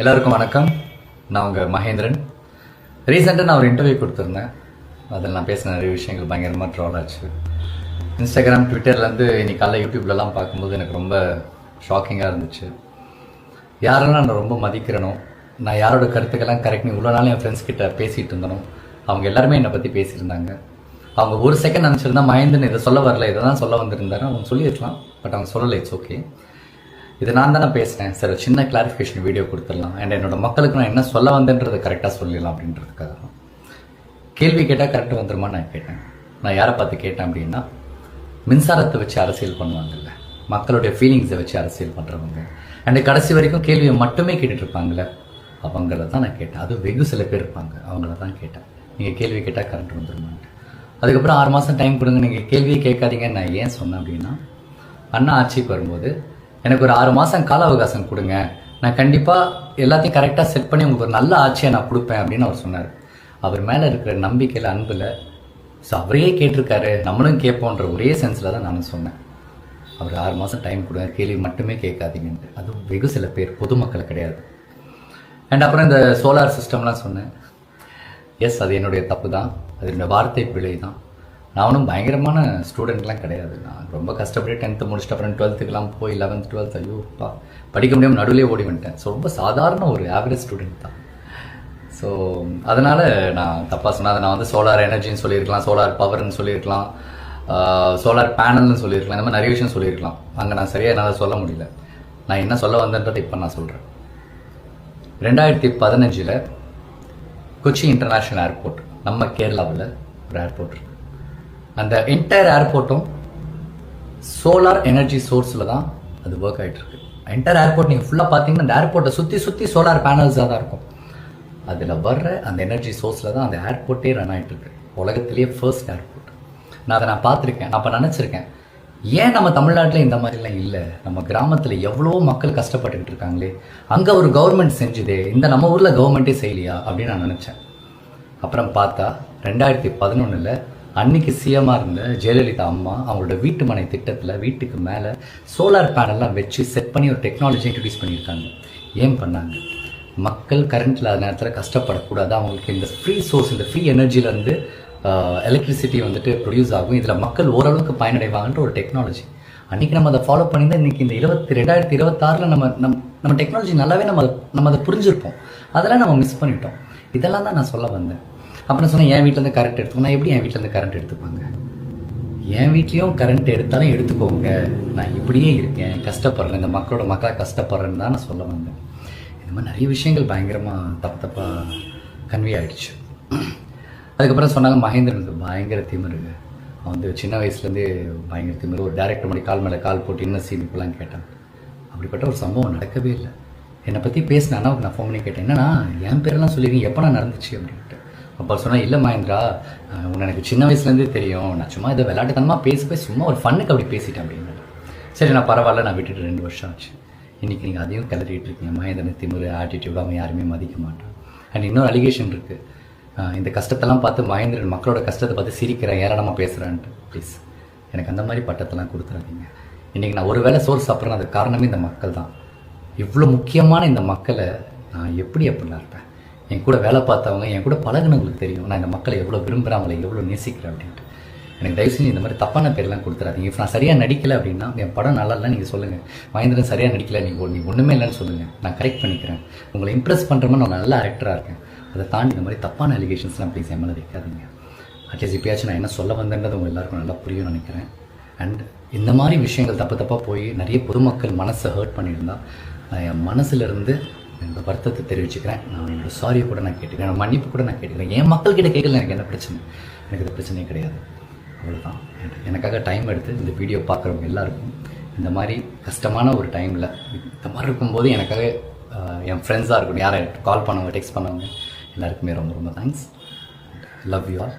எல்லாருக்கும் வணக்கம். நான் உங்கள் மகேந்திரன். ரீசெண்டாக நான் ஒரு இன்டர்வியூ கொடுத்துருந்தேன். அதில் நான் பேசின நிறைய விஷயங்கள் பயங்கரமாக ட்ரால் ஆச்சு. இன்ஸ்டாகிராம், ட்விட்டர்லேருந்து இன்னைக்கு காலைல யூடியூப்லலாம் பார்க்கும்போது எனக்கு ரொம்ப ஷாக்கிங்காக இருந்துச்சு. யாரெல்லாம் நான் ரொம்ப மதிக்கிறனோ, நான் யாரோட கருத்துக்கெல்லாம் கரெக்ட்னு இவ்வளோ நாள் என் ஃப்ரெண்ட்ஸ் கிட்ட பேசிகிட்டு இருந்தனோ, அவங்க எல்லாருமே என்னை பற்றி பேசியிருந்தாங்க. அவங்க ஒரு செகண்ட் நினச்சிருந்தா மகேந்திரன் இதை சொல்ல வரல, இதை தான் சொல்ல வந்திருந்தாரு அவங்க சொல்லியிருக்கலாம். பட் அவங்க சொல்லலை. It's okay. இது நான் தானே பேசினேன் சார், சின்ன கிளாரிஃபிகேஷன் வீடியோ கொடுத்துடலாம். அண்ட் என்னோட மக்களுக்கு நான் என்ன சொல்ல வந்தேன்றதை கரெக்டாக சொல்லிடலாம் அப்படின்றதுக்காக தான். கேள்வி கேட்டால் கரெக்டாக வந்துருமா நான் கேட்டேன். நான் யாரை பார்த்து கேட்டேன் அப்படின்னா, மின்சாரத்தை வச்சு அரசியல் பண்ணுவாங்கல்ல, மக்களுடைய ஃபீலிங்ஸை வச்சு அரசியல் பண்ணுறவங்க, அண்ட் கடைசி வரைக்கும் கேள்வியை மட்டுமே கேட்டுட்டு இருப்பாங்களே, அவங்கள தான் நான் கேட்டேன். அது வெகு சில பேர் இருப்பாங்க, அவங்கள தான் கேட்டேன். நீங்கள் கேள்வி கேட்டால் கரெக்ட் வந்துருமான்ட்டு. அதுக்கப்புறம் 6 மாதம் டைம் கொடுங்க, நீங்கள் கேள்வியே கேட்காதீங்கன்னு நான் ஏன் சொன்னேன் அப்படின்னா, அண்ணா ஆட்சிக்கு வரும்போது எனக்கு ஒரு 6 மாதம் கால அவகாசம் கொடுங்க, நான் கண்டிப்பாக எல்லாத்தையும் கரெக்டாக செட் பண்ணி உங்களுக்கு ஒரு நல்ல ஆட்சியை நான் கொடுப்பேன் அப்படின்னு அவர் சொன்னார். அவர் மேலே இருக்கிற நம்பிக்கையில், அன்பில், ஸோ அவரையே கேட்டிருக்காரு, நம்மளும் கேட்போன்ற ஒரே சென்ஸில் தான் நான் சொன்னேன். அவர் 6 மாதம் டைம் கொடுங்க, கேள்வி மட்டுமே கேட்காதீங்கன்ட்டு. அதுவும் வெகு சில பேர், பொதுமக்கள் கிடையாது. அண்ட் அப்புறம் இந்த சோலார் சிஸ்டம்லாம் சொன்னேன். எஸ், அது என்னுடைய தப்பு தான், அது என்னோடய வார்த்தை பிழை தான். நான் ஒன்றும் பயங்கரமான ஸ்டூடெண்ட்லாம் கிடையாது. நான் ரொம்ப கஷ்டப்பட்டு 10th முடிச்சுட்டு அப்புறம் 12th போய் 11th 12th ஐயோப்பா படிக்க முடியாமல் நடுவிலே ஓடி வந்துட்டேன். ஸோ ரொம்ப சாதாரண ஒரு ஆவரேஜ் ஸ்டூடெண்ட் தான். ஸோ அதனால் நான் தப்பாக சொன்னேன். அதை நான் வந்து சோலார் எனர்ஜின்னு சொல்லியிருக்கலாம், சோலார் பவர்னு சொல்லியிருக்கலாம், சோலார் பேனல்னு சொல்லியிருக்கலாம், இந்த மாதிரி நிறைய விஷயம் சொல்லியிருக்கலாம். அங்கே நான் சரியாக என்னால் சொல்ல முடியல. நான் என்ன சொல்ல வந்தேன்றதை இப்போ நான் சொல்கிறேன். 2015 கொச்சி இன்டர்நேஷ்னல் ஏர்போர்ட், நம்ம கேரளாவில் ஒரு ஏர்போர்ட் இருக்குது. அந்த என்டையர் ஏர்போர்ட்டும் சோலார் எனர்ஜி சோர்ஸில் தான் அது ஒர்க் ஆகிட்டு இருக்கு. என்டையர் ஏர்போர்ட் நீங்கள் ஃபுல்லாக பார்த்தீங்கன்னா அந்த ஏர்போர்ட்டை சுற்றி சோலார் பேனல்ஸாக தான் இருக்கும். அதில் வர்ற அந்த எனர்ஜி சோர்ஸில் தான் அந்த ஏர்போர்ட்டே ரன் ஆகிட்டு இருக்கு. உலகத்திலேயே ஃபர்ஸ்ட் ஏர்போர்ட். நான் அதை பார்த்துருக்கேன். நான் அப்போ நினச்சிருக்கேன், ஏன் நம்ம தமிழ்நாட்டில் இந்த மாதிரிலாம் இல்லை, நம்ம கிராமத்தில் எவ்வளோ மக்கள் கஷ்டப்பட்டுக்கிட்டு இருக்காங்களே, அங்கே ஒரு கவர்மெண்ட் செஞ்சுதே, இந்த நம்ம ஊரில் கவர்மெண்ட்டே செய்யலையா அப்படின்னு நான் நினச்சேன். அப்புறம் பார்த்தா 2011 அன்னைக்கு சிஎம்மாக இருந்த ஜெயலலிதா அம்மா அவங்களோட வீட்டு மனை திட்டத்தில் வீட்டுக்கு மேலே சோலார் பேனல்லாம் வச்சு செட் பண்ணி ஒரு டெக்னாலஜி இன்ட்ரடியூஸ் பண்ணியிருக்காங்க. ஏன் பண்ணாங்க? மக்கள் கரண்ட் இல்லாத நேரத்தில் கஷ்டப்படக்கூடாது, அவங்களுக்கு இந்த ஃப்ரீ சோர்ஸ், இந்த ஃப்ரீ எனர்ஜிலேருந்து எலக்ட்ரிசிட்டி வந்துட்டு ப்ரொடியூஸ் ஆகும், இதில் மக்கள் ஓரளவுக்கு பயனடைவாங்கன்ற ஒரு டெக்னாலஜி. அன்றைக்கி நம்ம அதை ஃபாலோ பண்ணி தான் இன்றைக்கி இந்த 2026 நம்ம டெக்னாலஜி நல்லாவே நம்ம அதை புரிஞ்சிருப்போம். அதெல்லாம் நம்ம மிஸ் பண்ணிட்டோம். இதெல்லாம் தான் நான் சொல்ல வந்தேன். அப்புறம் சொன்னேன், என் வீட்டிலேருந்து கரண்ட் எடுத்துக்கணும். நான் எப்படி என் வீட்டிலேருந்து கரண்ட் எடுத்துப்பாங்க? என் வீட்லேயும் கரண்ட் எடுத்தாலும் எடுத்துக்கோங்க, நான் இப்படியே இருக்கேன், கஷ்டப்படுறேன், இந்த மக்களாக கஷ்டப்படுறேன்னு தான் நான் சொல்ல வந்தேன். இந்த மாதிரி நிறைய விஷயங்கள் பயங்கரமாக தப்பாக கன்வே ஆகிடுச்சு. அதுக்கப்புறம் சொன்னாங்க, மகேந்திரனுக்கு பயங்கர திமிரு, அவன் வந்து சின்ன வயசுலேருந்தே பயங்கர திமிரு, ஒரு டேரக்டர் மாதிரி கால் மேலே கால் போட்டு இன்னும் சீனிப்பெல்லாம் கேட்டான். அப்படிப்பட்ட ஒரு சம்பவம் நடக்கவே இல்லை. என்னை பற்றி பேசின அண்ணாவுக்கு நான் ஃபோன் பண்ணி கேட்டேன், என்னன்னா என் பேரெல்லாம் சொல்லியிருக்கீங்க, எப்போ நான் நடந்துச்சு அப்படின்ட்டு. அப்போ சொன்னால், இல்லை மகேந்திரா, உன்னை எனக்கு சின்ன வயசுலேருந்தே தெரியும், நான் சும்மா இதை விளையாட்டுத்தனமாக பேசி சும்மா ஒரு ஃபன்னுக்கு அப்படி பேசிட்டேன் அப்படின்னு. சரி, நான் பரவாயில்ல, நான் விட்டுட்டு 2 வருஷம் ஆச்சு. இன்றைக்கி நீங்கள் அதையும் கிளறிட்டு இருக்கீங்க. மகேந்திரன் திமிரு, ஆட்டிடியூட், அவன் யாருமே மதிக்க மாட்டான். அண்ட் இன்னொரு அலிகேஷன் இருக்குது, இந்த கஷ்டத்தெல்லாம் பார்த்து மகேந்திரன் மக்களோட கஷ்டத்தை பார்த்து சிரிக்கிறேன், ஏராளமாக பேசுகிறான்ட்டு. ப்ளீஸ் எனக்கு அந்த மாதிரி பட்டத்தெல்லாம் கொடுத்துறாதீங்க. இன்றைக்கி நான் ஒரு வேளை சோறு சாப்பிட்றேன், அதுக்கு காரணமே இந்த மக்கள் தான். இவ்வளோ முக்கியமான இந்த மக்களை நான் எப்படிலாம் இருப்பேன்? என் கூட வேலை பார்த்தவங்க, என் கூட பழகுனவங்களுக்கு தெரியும் நான் இந்த மக்களை எவ்வளோ விரும்புகிறேன், அவங்களை எவ்வளோ நேசிக்கிறேன் அப்படின்ட்டு. எனக்கு தயவு செஞ்சு இந்த மாதிரி தப்பான பேர்லாம் கொடுத்துறாதீங்க. இப்போ நான் சரியாக நடிக்கலை அப்படின்னா, என் படம் நல்லா இல்லை நீங்கள் சொல்லுங்கள், மகேந்திரன் சரியாக நடிக்கலை, நீ ஒன்றுமே இல்லைன்னு சொல்லுங்கள், நான் கரெக்ட் பண்ணிக்கிறேன். உங்களை இம்ப்ரெஸ் பண்ணுற மாதிரி நான் நல்ல ஆக்டராக இருக்கேன். அதை தாண்டி இந்த மாதிரி தப்பான அலிகேஷன்ஸ்லாம் ப்ளீஸ் என் மேலே வைக்காதீங்க. அட்லீஸ்ட் இப்போயாச்சும் நான் என்ன சொல்ல வந்தேன்றது உங்கள் எல்லாருக்கும் நல்லா புரியும் நினைக்கிறேன். அண்ட் இந்த மாதிரி விஷயங்கள் தப்பாக போய் நிறைய பொதுமக்கள் மனசை ஹர்ட் பண்ணியிருந்தால் என் மனசுலேருந்து என்னோடய வருத்தத்தை தெரிவிச்சுக்கிறேன். நான் என்னோடய சாரியை கூட நான் கேட்டுக்கிறேன், மன்னிப்பு கூட நான் கேட்டுக்கிறேன். என் மக்கள்கிட்ட கேட்கல, எனக்கு என்ன பிரச்சனை? எனக்கு இது பிரச்சனையே கிடையாது. அவ்வளோதான். எனக்காக டைம் எடுத்து இந்த வீடியோ பார்க்குறவங்க எல்லாருக்கும், இந்த மாதிரி கஷ்டமான ஒரு டைமில் இந்த மாதிரி இருக்கும்போது எனக்காக என் ஃப்ரெண்ட்ஸாக இருக்கட்டும், யாரை கால் பண்ணவங்க, டெக்ஸ்ட் பண்ணவங்க எல்லாருக்குமே ரொம்ப ரொம்ப தேங்க்ஸ். Love you all.